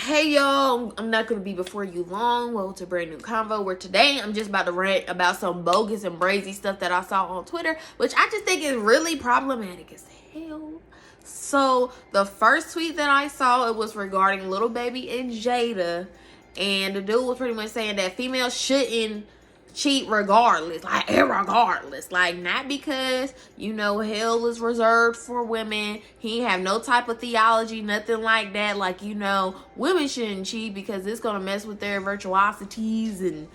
Hey y'all, I'm not going to be before you long. Welcome to a brand new convo where today I'm just about to rant about some bogus and brazy stuff that I saw on Twitter, which I just think is really problematic as hell. So the first tweet that I saw, it was regarding Lil Baby and Jada, and the dude was pretty much saying that females shouldn't cheat regardless, like irregardless, like not because hell is reserved for women. He have no type of theology, nothing like that. Like women shouldn't cheat because it's gonna mess with their virtuosities and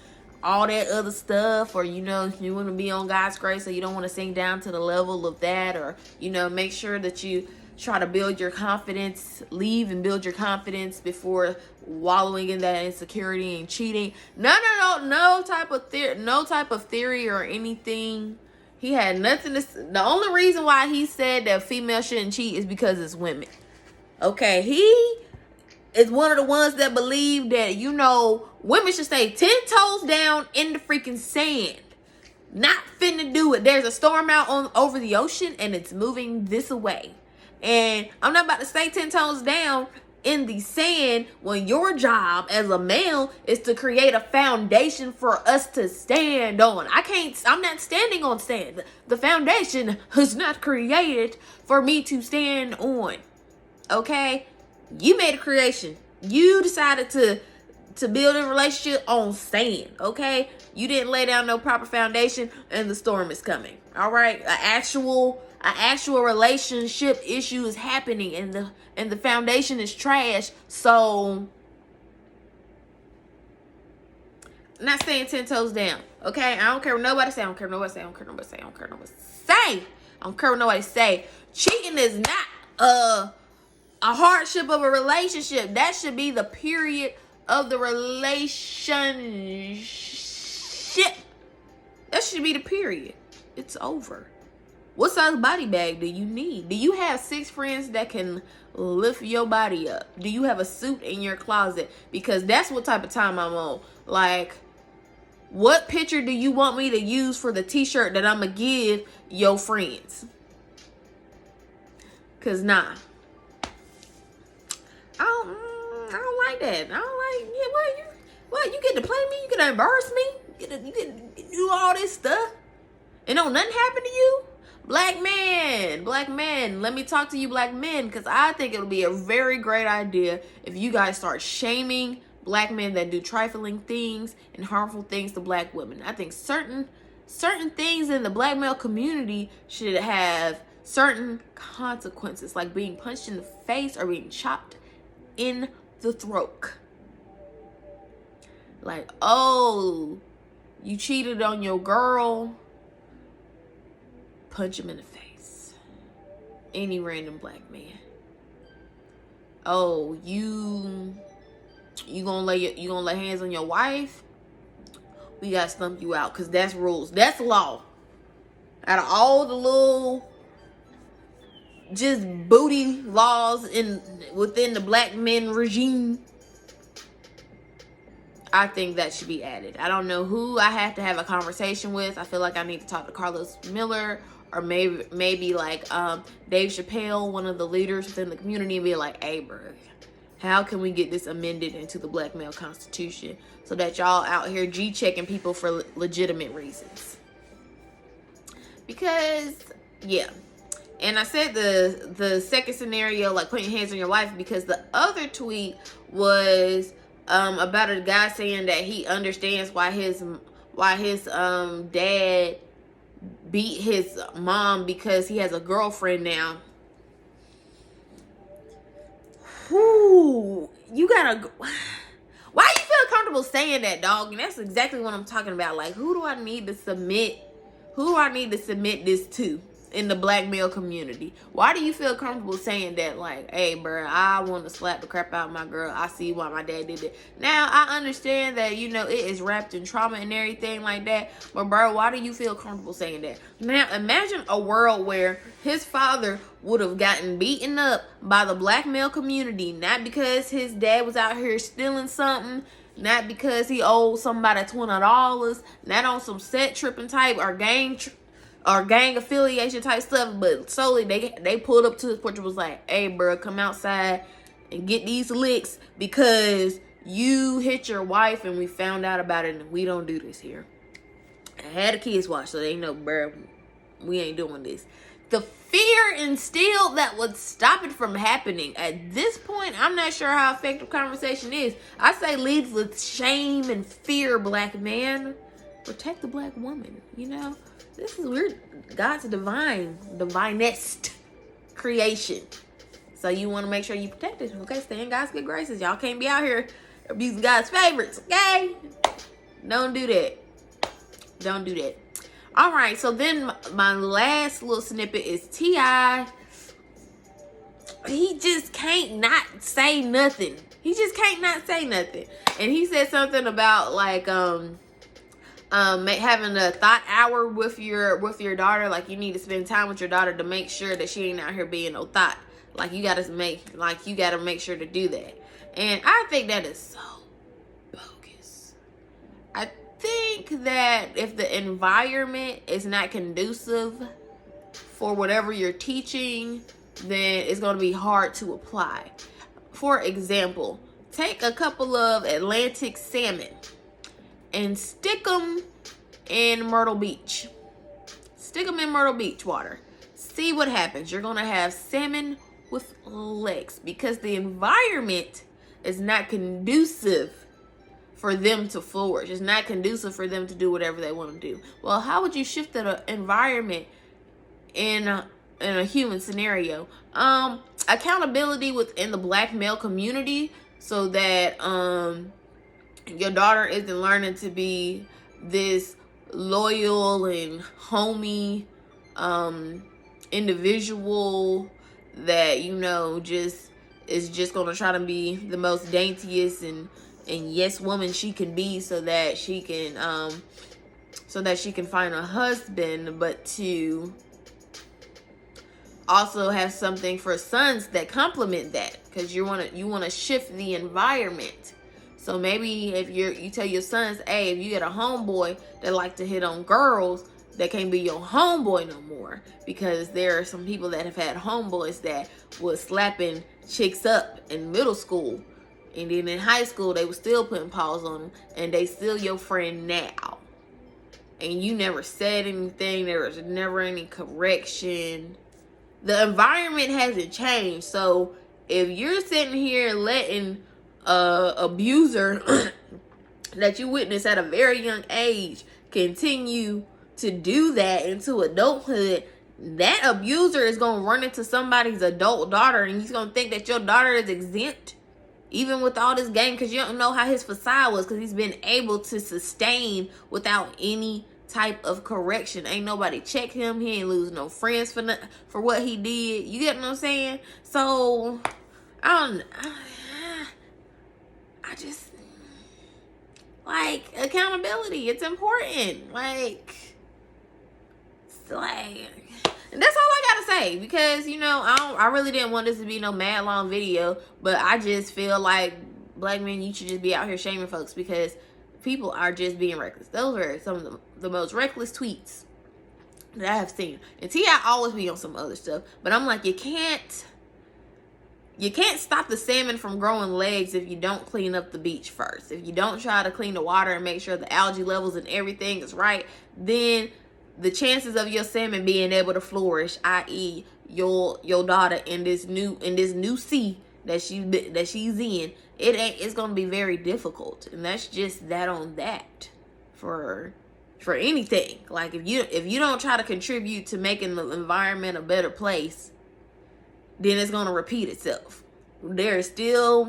all that other stuff, or you want to be on God's grace, so you don't want to sink down to the level of that, or make sure that you try to build your confidence, leave and build your confidence before wallowing in that insecurity and cheating. No type of theory or anything. He had nothing to. The only reason why he said that females shouldn't cheat is because it's women. Okay, he is one of the ones that believe that women should stay 10 toes down in the freaking sand. Not finna do it. There's a storm out over the ocean and it's moving this way. And I'm not about to stay 10 toes down in the sand when your job as a male is to create a foundation for us to stand on. I'm not standing on sand. The foundation is not created for me to stand on. Okay? You made a creation. You decided to build a relationship on sand. Okay? You didn't lay down no proper foundation and the storm is coming. All right? An actual relationship issue is happening and the foundation is trash. So I'm not saying 10 toes down. Okay? I don't care what nobody say. I don't care what nobody say. I don't care what nobody say. I don't care what nobody say. I don't care what nobody say. Cheating is not a hardship of a relationship. That should be the period of the relationship. That should be the period. It's over. What size body bag do you need? Do you have 6 friends that can lift your body up? Do you have a suit in your closet? Because that's what type of time I'm on. Like, what picture do you want me to use for the t-shirt that I'm going to give your friends? Because nah. I don't like that. I don't like, you get to play me? You get to embarrass me? You get to do all this stuff? And don't nothing happen to you? Black men, let me talk to you black men, because I think it'll be a very great idea if you guys start shaming black men that do trifling things and harmful things to black women. I think certain things in the black male community should have certain consequences, like being punched in the face or being chopped in the throat. Like, oh, you cheated on your girl, punch him in the face. Any random black man. Oh, you gonna lay hands on your wife? We gotta stump you out, because that's rules. That's law. Out of all the little just booty laws within the black men regime, I think that should be added. I don't know who I have to have a conversation with. I feel like I need to talk to Carlos Miller, or maybe like Dave Chappelle, one of the leaders within the community, and be like, hey, bro, how can we get this amended into the black male constitution so that y'all out here G-checking people for legitimate reasons? Because, yeah. And I said the second scenario, like putting your hands on your wife, because the other tweet was about a guy saying that he understands why his dad beat his mom because he has a girlfriend now. Who you gotta? Why you feel comfortable saying that, dog? And that's exactly what I'm talking about. Like, who do I need to submit? Who do I need to submit this to in the black male community? Why do you feel comfortable saying that? Like, hey, bro, I want to slap the crap out of my girl. I see why my dad did it. Now, I understand that, it is wrapped in trauma and everything like that. But, bro, why do you feel comfortable saying that? Now, imagine a world where his father would have gotten beaten up by the black male community, not because his dad was out here stealing something, not because he owed somebody $20, not on some set tripping type or gang affiliation type stuff, but solely they pulled up to his porch and was like, hey, bro, come outside and get these licks because you hit your wife and we found out about it, and we don't do this here. I had the kids watch, so they know, bruh, we ain't doing this. The fear instilled that would stop it from happening. At this point, I'm not sure how effective conversation is. I say lead with shame and fear, black man. Protect the black woman, you know? This is weird. God's divinest creation. So you want to make sure you protect it, okay? Stay in God's good graces. Y'all can't be out here abusing God's favorites, okay? Don't do that. Don't do that. All right, so then my last little snippet is T.I. He just can't not say nothing. He just can't not say nothing. And he said something about like having a thought hour with your daughter. Like, you need to spend time with your daughter to make sure that she ain't out here being no thought. Like, you gotta make sure to do that. And I think that is so bogus. I think that if the environment is not conducive for whatever you're teaching, then it's going to be hard to apply. For example, take a couple of Atlantic salmon and stick them in Myrtle Beach. Stick them in Myrtle Beach water. See what happens. You're going to have salmon with legs because the environment is not conducive for them to flourish. It's not conducive for them to do whatever they want to do. Well, how would you shift the environment in a human scenario? Accountability within the black male community, so that your daughter isn't learning to be this loyal and homey individual that, you know, just is just gonna try to be the most daintiest and yes woman she can be, so that she can find a husband, but to also have something for sons that complement that, because you want to shift the environment. So maybe if you tell your sons, hey, if you get a homeboy that like to hit on girls, that can't be your homeboy no more, because there are some people that have had homeboys that was slapping chicks up in middle school, and then in high school they were still putting paws on them, and they still your friend now, and you never said anything. There was never any correction. The environment hasn't changed. So if you're sitting here letting abuser that you witnessed at a very young age continue to do that into adulthood, that abuser is going to run into somebody's adult daughter, and he's going to think that your daughter is exempt, even with all this game, because you don't know how his facade was, because he's been able to sustain without any type of correction. Ain't nobody check him. He ain't lose no friends for what he did. You get what I'm saying? So I just like accountability. It's important. Like, and that's all I gotta say, because, you know, I really didn't want this to be no mad long video, but I just feel like black men, you should just be out here shaming folks, because people are just being reckless. Those are some of the most reckless tweets that I have seen. And T.I. always be on some other stuff, but I'm like, you can't stop the salmon from growing legs if you don't clean up the beach first. If you don't try to clean the water and make sure the algae levels and everything is right, then the chances of your salmon being able to flourish, i.e. your daughter in this new sea that she's in, it's gonna be very difficult. And that's just that on that for anything. Like, if you don't try to contribute to making the environment a better place, then it's gonna repeat itself. There's still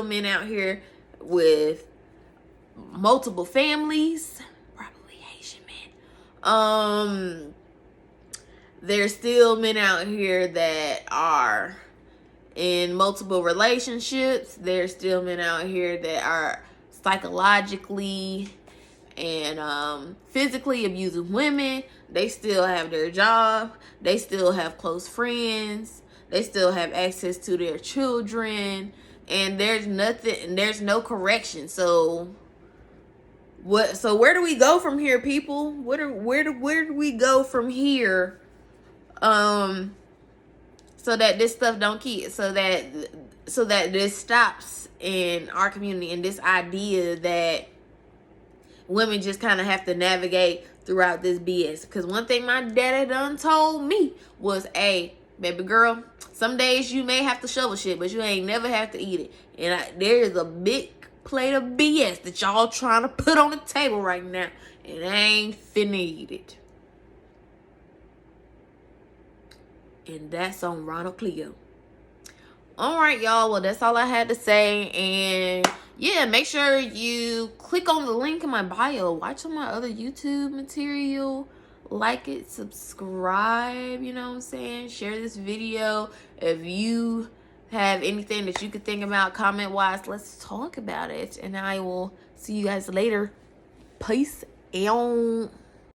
men out here with multiple families, probably Asian men. There's still men out here that are in multiple relationships. There's still men out here that are psychologically and physically abusing women. They still have their job. They still have close friends. They still have access to their children, and there's no correction. So where do we go from here, people? Where do we go from here? so that this stuff don't keep, so that this stops in our community, and this idea that women just kind of have to navigate throughout this BS. Because one thing my daddy done told me was, hey, baby girl, some days you may have to shovel shit, but you ain't never have to eat it. And there is a big plate of BS that y'all trying to put on the table right now, and I ain't finna eat it. And that's on Ronald Cleo. All right, y'all. Well, that's all I had to say. And yeah, make sure you click on the link in my bio. Watch some of my other YouTube material. Like it, subscribe, you know what I'm saying? Share this video. If you have anything that you could think about comment-wise, let's talk about it. And I will see you guys later. Peace out.